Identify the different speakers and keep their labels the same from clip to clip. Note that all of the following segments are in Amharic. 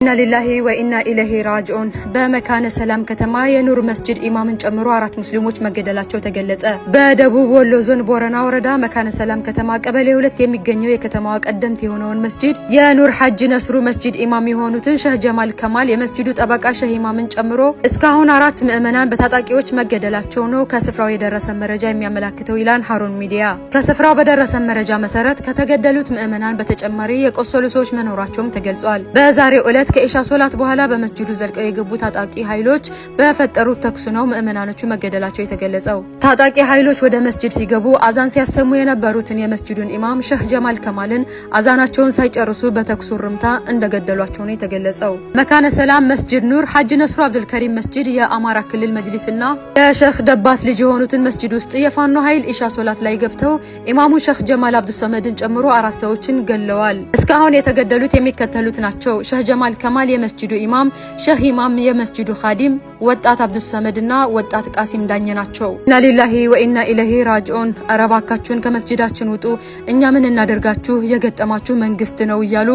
Speaker 1: ኢና ሊላሂ ወኢና ኢለይሂ ራጂዑን በመካነ ሰላም ከተማ የኑር መስጂድ ኢማምን ጨምሮ 4 ሙስሊሞች መገደላቸው ተገለጸ። በደቡብ ወሎ ዞን ቦረና ወረዳ መካነ ሰላም ከተማ ቀበሌ 2 የሚገኘው የከተማዋ ቀደምት የሆነውን መስጂድ የኑር ሐጂ ነስሩ መስጂድ ኢማም የሆኑትን ሸህ ጀማል ከማል የመስጂዱ ጠበቃ ሸህ ኢማምን ጨምሮ እስካሁን 4 ምዕመናን በታጣቂዎች መገደላቸው ነው ከስፍራው የደረሰ መረጃ የሚያመለክተው ይላል ሀሩን ሚዲያ። ከስፍራው በደረሰ መረጃ መሰረት ከተገደሉት ምዕመናን በተጨማሪ የቆሰሉ ሰዎች መኖራቸውም ተገልጿል። በዛሬው ዕለት ከኢሻ ሶላት በኋላ በመስጂዱ ዘልቀው የገቡ ታጣቂ ኃይሎች በፈጠሩት ተኩስ ነው ምዕመናኖቹ መገደላቸው የተገለጸው። ታጣቂ ኃይሎች ወደ መስጂድ ሲገቡ አዛን ሲያሰሙ የነበሩትን የመስጂዱን ኢማም ሸህ ጀማል ከማልን አዛናቸውን ሳይጨርሱ በተኩስ ርምታ እንደገደሏቸው ነው የተገለጸው። መካነ ሰላም መስጂድ ኑር ሐጂ ነስሩ አብዱልከሪም መስጂድ የአማራ ክልል መጅሊስና የሸህ ደባት ልጅ የሆኑትን መስጂድ ውስጥ የፋኖ ኃይል ኢሻ ሶላት ላይ ገብተው ኢማሙ ሸህ ጀማል አብዱሰመድን ጨምሮ 4 ሰዎችን ገለዋል። እስካሁን የተገደሉት የሚከተሉት ናቸው። ሸህ ጀማል ከማል የመስጂዱ ኢማም፣ ሸህ ኢማም የመስጂዱ ኻዲም፣ ወጣት አብዱሰመድና ወጣት ቃሲም ዳኘ ናቸው። ኢና ሊላሂ ወኢና ኢለይሂ ራጂዑን። አረባካችሁን ከመስጂዳችን ውጡ፣ እኛ ምን እናደርጋችሁ፣ የገጠማችሁ መንግስት ነው እያሉ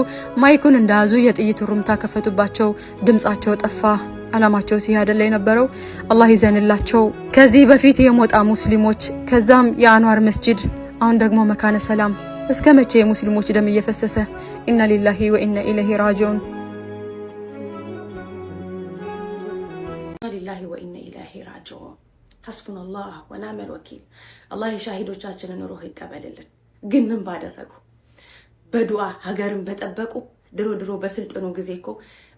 Speaker 1: ማይኩን እንደያዙ የጥይት ሩምታ ከፈቱባቸው። ድምጻቸው ጠፋ። አላማቸው ሲያደለ የነበረው አላህ ይዘንላቸው። ከዚህ በፊት የሞጣ ሙስሊሞች፣ ከዛም የአንዋር መስጂድ፣ አሁን ደግሞ መካነ ሰላም። እስከ መቼ የሙስሊሞች ደም እየፈሰሰ? ኢና ሊላሂ ወኢና ኢለይሂ ራጂዑን።
Speaker 2: ሊላሂ ወኢና ኢለይሂ ራጂዑን። ሐስቡናላህ ወነዕመል ወኪል። አላህ የሻሂዶቻችንን ሩህ ይቀበልልን። ግን ምን ባደረጉ? በዱዓ ሀገርን በጠበቁ። ድሮ በስልጥኑ ጊዜ እኮ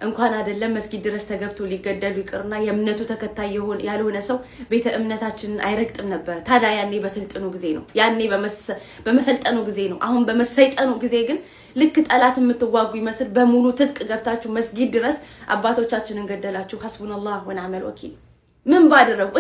Speaker 2: እንኳን አይደለም መስጊድ ድረስ ተገብቶ ሊገደሉ ይቅርና የእምነቱ ተከታይ ያልሆነ ሰው ቤተ እምነታችንን አይረግጥም ነበር። ታዲያ ያኔ በስልጥኑ ጊዜ ነው፣ ያኔ በመሰልጠኑ ጊዜ ነው። አሁን በመሰይጠኑ ጊዜ ግን ልክ ጠላት የምትዋጉ ይመስል በሙሉ ትጥቅ ገብታችሁ መስጊድ ድረስ አባቶቻችንን ገደላችሁ። ሐስቡናላህ ወነዕመል ወኪል። ምን ባደረጉ?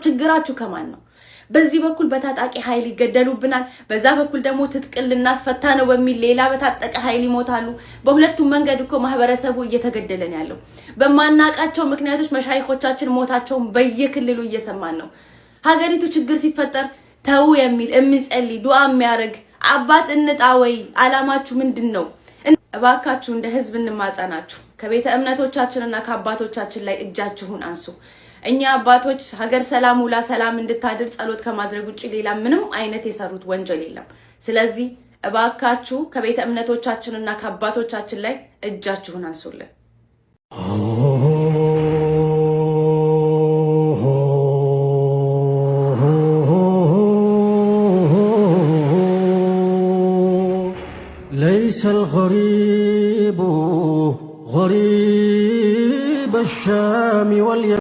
Speaker 2: ችግራችሁ ከማን ነው? በዚህ በኩል በታጣቂ ኃይል ይገደሉብናል፣ በዛ በኩል ደግሞ ትጥቅን ልናስፈታ ነው በሚል ሌላ በታጠቀ ኃይል ይሞታሉ። በሁለቱም መንገድ እኮ ማህበረሰቡ እየተገደለ ነው ያለው። በማናቃቸው ምክንያቶች መሻይኾቻችን ሞታቸውን በየክልሉ እየሰማን ነው። ሀገሪቱ ችግር ሲፈጠር ተው የሚል የሚጸልይ ዱዓ የሚያደርግ አባት እንጣ ወይ? አላማችሁ ምንድነው? እባካችሁ እንደ ህዝብ እንማጸናችሁ፣ ከቤተ እምነቶቻችንና ከአባቶቻችን ላይ እጃችሁን አንሱ። እኛ አባቶች ሀገር ሰላም ውላ ሰላም እንድታድር ጸሎት ከማድረግ ውጪ ሌላ ምንም አይነት የሰሩት ወንጀል የለም። ስለዚህ እባካችሁ ከቤተ እምነቶቻችንና ከአባቶቻችን ላይ እጃችሁን አንሱልን።
Speaker 3: ليس الغريب غريب الشام واليمن